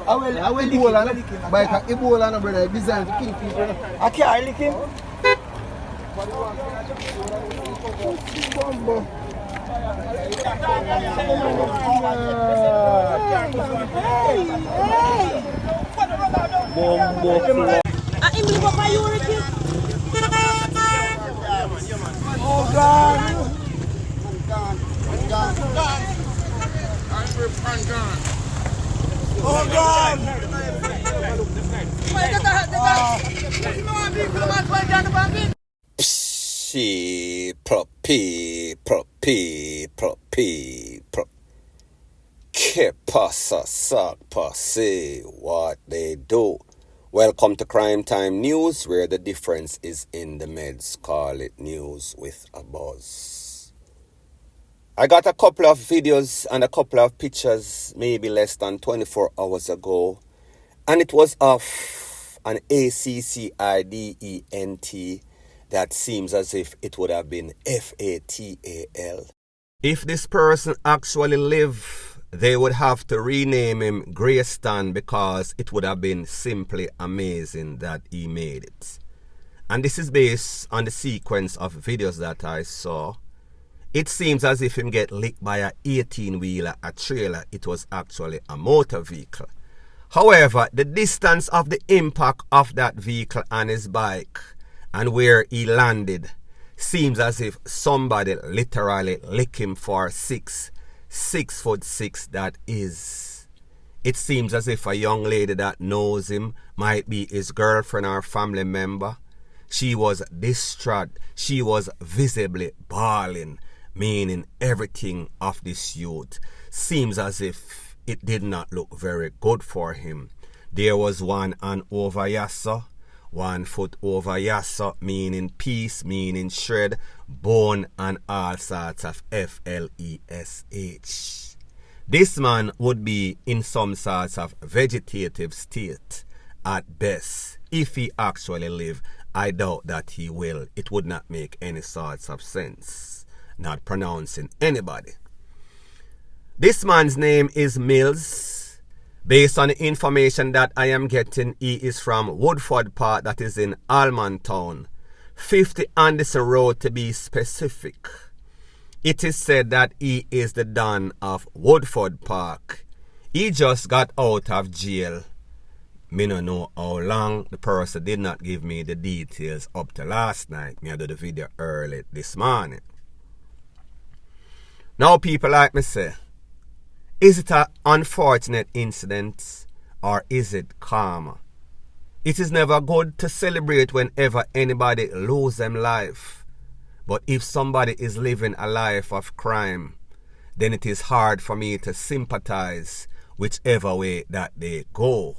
I will Ebola, but Ebola, brother, designed to kill people. I can't lick him. Oh God! Oh God! Psee, propy. Que pasa, sac passe, what they do. Welcome to Crime Time News, where the difference is in the meds. Call it news with a buzz. I got a couple of videos and a couple of pictures maybe less than 24 hours ago, and it was of an ACCIDENT that seems as if it would have been FATAL. If this person actually lived, they would have to rename him Greyston because it would have been simply amazing that he made it. And this is based on the sequence of videos that I saw. It seems as if him get licked by a 18-wheeler, a trailer. It was actually a motor vehicle. However, the distance of the impact of that vehicle and his bike and where he landed seems as if somebody literally licked him for 6'6", that is. It seems as if a young lady that knows him might be his girlfriend or family member. She was distraught. She was visibly bawling, meaning everything of this youth seems as if it did not look very good for him. There was one hand over yassa, 1 foot over yassa, meaning piece, meaning shred, bone, and all sorts of FLESH. This man would be in some sorts of vegetative state at best. If he actually live, I doubt that he will. It would not make any sorts of sense, not pronouncing anybody. This man's name is Mills. Based on the information that I am getting, he is from Woodford Park, that is in ALMAN town. 50 Anderson Road to be specific. It is said that he is the Don of Woodford Park. He just got out of jail. Me no know how long. The person did not give me the details up to last night. Me I do the video early this morning. Now people like me say, is it an unfortunate incident or is it karma? It is never good to celebrate whenever anybody loses their life. But if somebody is living a life of crime, then it is hard for me to sympathize whichever way that they go.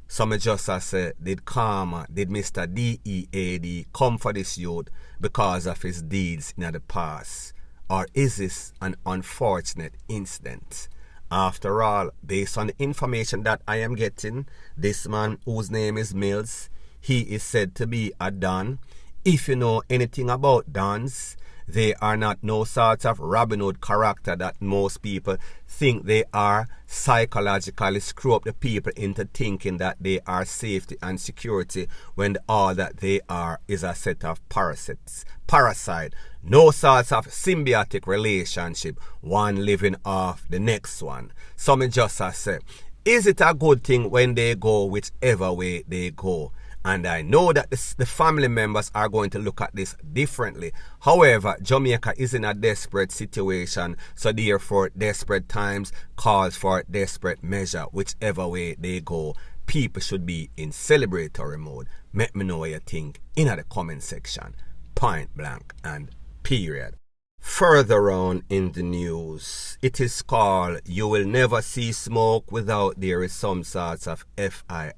Some just say, did karma, did Mr. DEAD come for this youth because of his deeds in the past? Or is this an unfortunate incident? After all, based on the information that I am getting, this man whose name is Mills, he is said to be a Don. If you know anything about Dons, they are not no sort of Robin Hood character that most people think they are. Psychologically screw up the people into thinking that they are safety and security when all that they are is a set of parasite. No sorts of symbiotic relationship, one living off the next one. Some just say, is it a good thing when they go whichever way they go? And I know that the family members are going to look at this differently. However, Jamaica is in a desperate situation. So therefore, desperate times calls for desperate measure. Whichever way they go, people should be in celebratory mode. Let me know what you think in the comment section. Point blank and period. Further on in the news, it is called You Will Never See Smoke Without There Is Some Sorts of FIRE.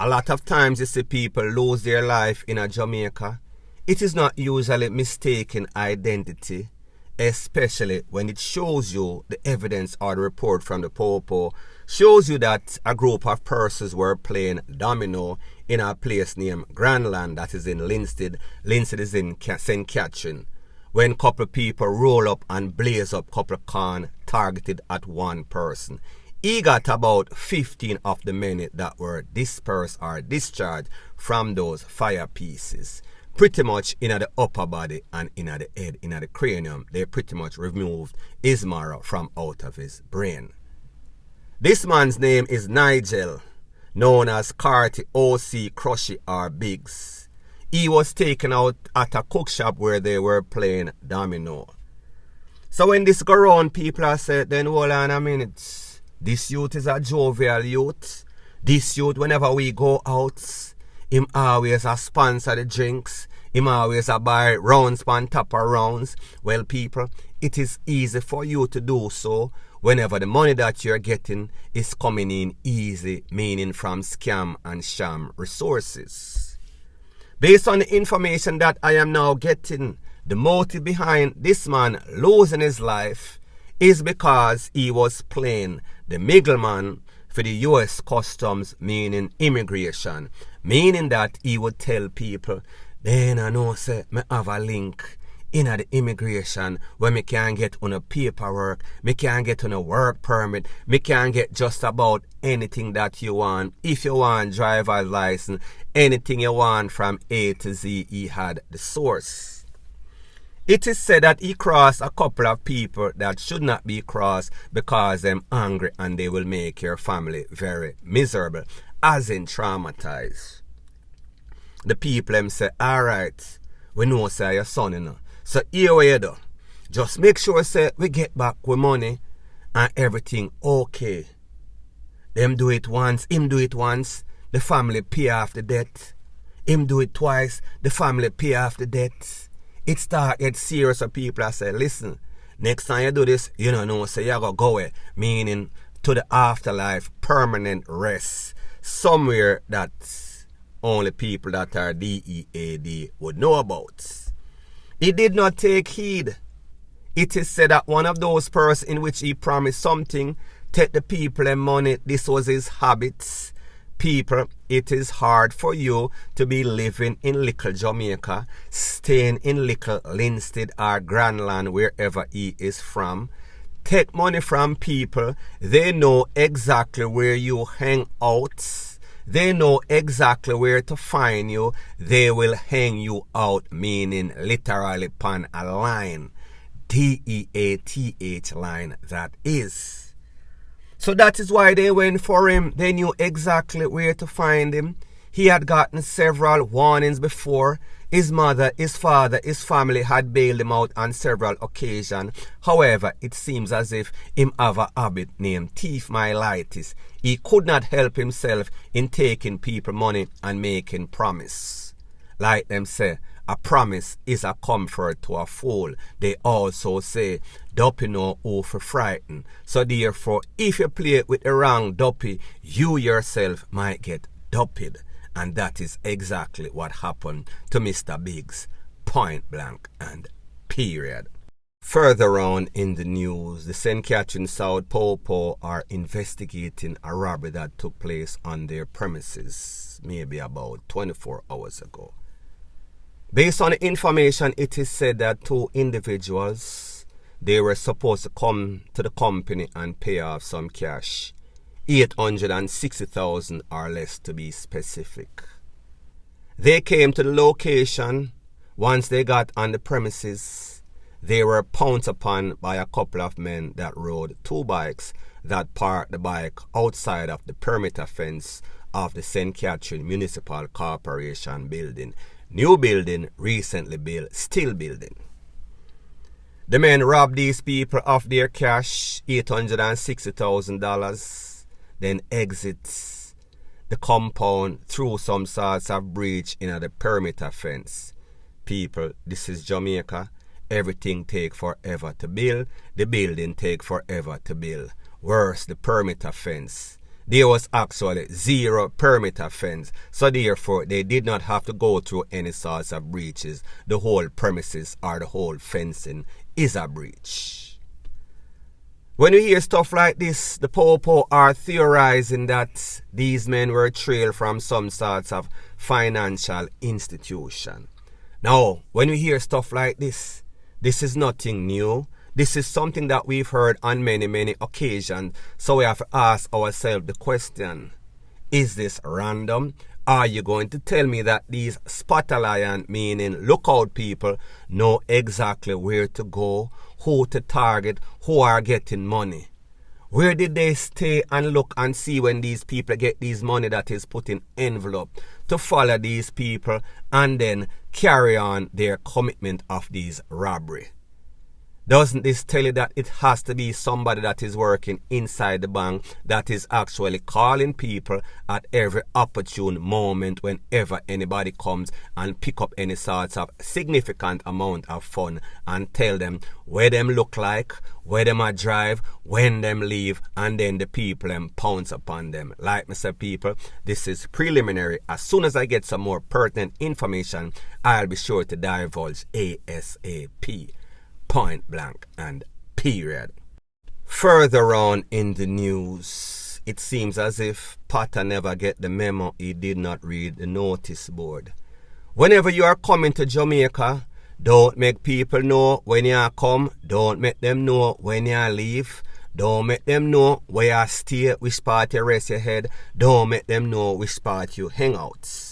A lot of times you see people lose their life in a Jamaica. It is not usually mistaken identity, especially when it shows you the evidence or the report from the Popo shows you that a group of persons were playing domino in a place named Grandland, that is in Linstead. Linstead is in St. Catherine. When couple people roll up and blaze up couple can targeted at one person. he got about 15 of the men that were dispersed or discharged from those fire pieces. Pretty much in the upper body and in the head, in the cranium, they pretty much removed his marrow from out of his brain. This man's name is Nigel, known as Carty O.C. Crushy or Biggs. He was taken out at a cook shop where they were playing domino. So when this go around, people are saying, then hold on a minute. This youth is a jovial youth. This youth, whenever we go out, him always a sponsor the drinks. Him always a buy rounds on top of rounds. Well, people, it is easy for you to do so whenever the money that you're getting is coming in easy, meaning from scam and sham resources. Based on the information that I am now getting, the motive behind this man losing his life is because he was playing the middleman for the US Customs, meaning immigration, meaning that he would tell people, then I know say me have a link in the immigration where me can get on a paperwork, me can get on a work permit, me can get just about anything that you want. If you want driver's license, anything you want from A to Z, he had the source. It is said that he crossed a couple of people that should not be crossed because they're angry and they will make your family very miserable, as in traumatized. The people them say, alright, we know say your son, you know. So here we do. Just make sure say we get back with money and everything okay. Them do it once, him do it once, the family pay off the debt. Him do it twice, the family pay off the debt. It start get serious, so people are say, listen, next time you do this, you don't know, say you gotta go away, meaning to the afterlife, permanent rest, somewhere that only people that are DEAD would know about. He did not take heed. It is said that one of those persons in which he promised something, take the people and money, this was his habits. People, it is hard for you to be living in little Jamaica, staying in little Linstead or Grandland, wherever he is from. Take money from people. They know exactly where you hang out. They know exactly where to find you. They will hang you out, meaning literally upon a line. DEATH line, that is. So that is why they went for him. They knew exactly where to find him. He had gotten several warnings before. His mother, his father, his family had bailed him out on several occasions. However, it seems as if him have a habit named thief myelitis. He could not help himself in taking people money and making promise. Like them say, a promise is a comfort to a fool. They also say, duppy know who for frighten. So therefore, if you play with the wrong duppy, you yourself might get duppied. And that is exactly what happened to Mr. Biggs, point blank and period. Further on in the news, the St. Catherine South Popo are investigating a robbery that took place on their premises maybe about 24 hours ago. Based on the information, it is said that two individuals, they were supposed to come to the company and pay off some cash, 860,000 or less to be specific. They came to the location. Once they got on the premises, they were pounced upon by a couple of men that rode two bikes that parked the bike outside of the perimeter fence of the St. Catherine Municipal Corporation building. New building, recently built, still building. The men robbed these people of their cash, $860,000, then exits the compound through some sorts of breach in the perimeter fence. People, this is Jamaica. Everything take forever to build. The building take forever to build. Worse, the perimeter fence. There was actually zero perimeter fence, so therefore they did not have to go through any sorts of breaches. The whole premises or the whole fencing is a breach. When you hear stuff like this, the Popo are theorizing that these men were trailed from some sorts of financial institution. Now, when you hear stuff like this is nothing new. This is something that we've heard on many occasions, so we have to ask ourselves the question, is this random? Are you going to tell me that these spot a lion, meaning lookout people, know exactly where to go, who to target, who are getting money? Where did they stay and look and see when these people get these money that is put in envelope to follow these people and then carry on their commitment of these robbery? Doesn't this tell you that it has to be somebody that is working inside the bank that is actually calling people at every opportune moment whenever anybody comes and pick up any sorts of significant amount of fund and tell them where them look like, where them a drive, when them leave, and then the people them pounce upon them. Like me say, people, this is preliminary. As soon as I get some more pertinent information, I'll be sure to divulge ASAP. Point blank and period. Further on in the news, it seems as if Potter never get the memo. He did not read the notice board. Whenever you are coming to Jamaica, don't make people know when you come. Don't make them know when you leave. Don't make them know where you stay, which part you rest your head. Don't make them know which part you hang out.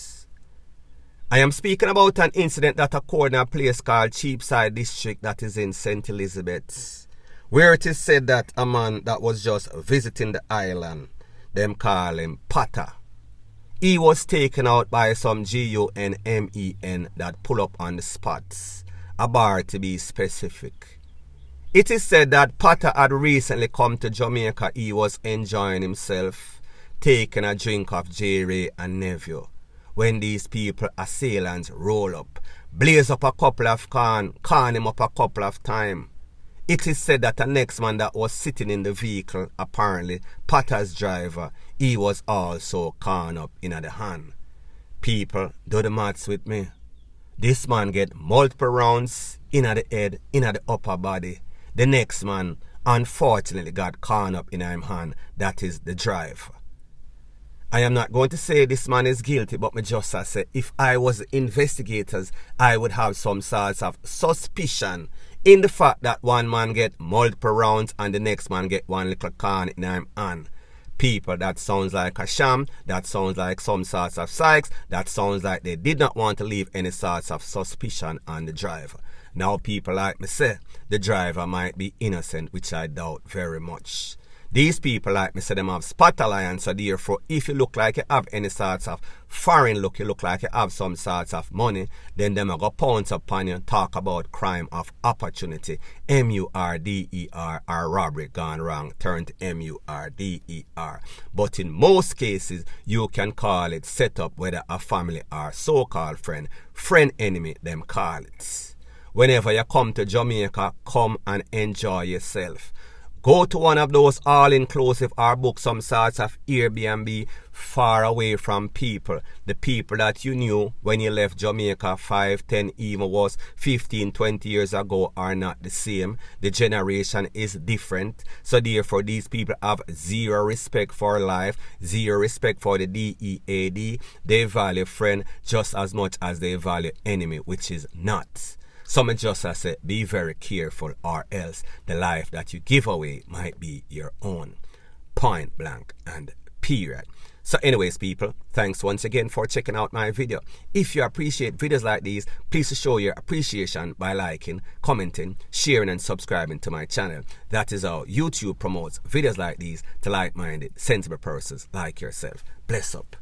I am speaking about an incident that occurred in a place called Cheapside District that is in St. Elizabeth, where it is said that a man that was just visiting the island, them call him Potter, he was taken out by some GUNMEN that pull up on the spots, a bar to be specific. It is said that Potter had recently come to Jamaica. He was enjoying himself, taking a drink of J-Ray and Nephew, when these people, assailants, roll up, blaze up a couple of can him up a couple of times. It is said that the next man that was sitting in the vehicle, apparently Potter's driver, he was also can up in the hand. People, do the maths with me. This man get multiple rounds in the head, in the upper body. The next man, unfortunately, got can up in his hand. That is the driver. I am not going to say this man is guilty, but me just say if I was investigators, I would have some sorts of suspicion in the fact that one man get multiple rounds and the next man get one little can in his hand. People, that sounds like a sham, that sounds like some sorts of psychs, that sounds like they did not want to leave any sorts of suspicion on the driver. Now people, like me say, the driver might be innocent, which I doubt very much. These people, like me say, them have spot alliance, so therefore, if you look like you have any sorts of foreign look, you look like you have some sorts of money, then them are going to pounce upon you and talk about crime of opportunity, MURDER, or robbery gone wrong, turned to MURDER. But in most cases, you can call it set up, whether a family or so-called friend, enemy, them call it. Whenever you come to Jamaica, come and enjoy yourself. Go to one of those all-inclusive or book some sorts of Airbnb far away from people. The people that you knew when you left Jamaica 5, 10, even was 15, 20 years ago are not the same. The generation is different. So therefore these people have zero respect for life, zero respect for the DEAD. They value friend just as much as they value enemy, which is not. Some just say, be very careful or else the life that you give away might be your own. Point blank and period. So anyways, people, thanks once again for checking out my video. If you appreciate videos like these, please show your appreciation by liking, commenting, sharing and subscribing to my channel. That is how YouTube promotes videos like these to like-minded, sensible persons like yourself. Bless up.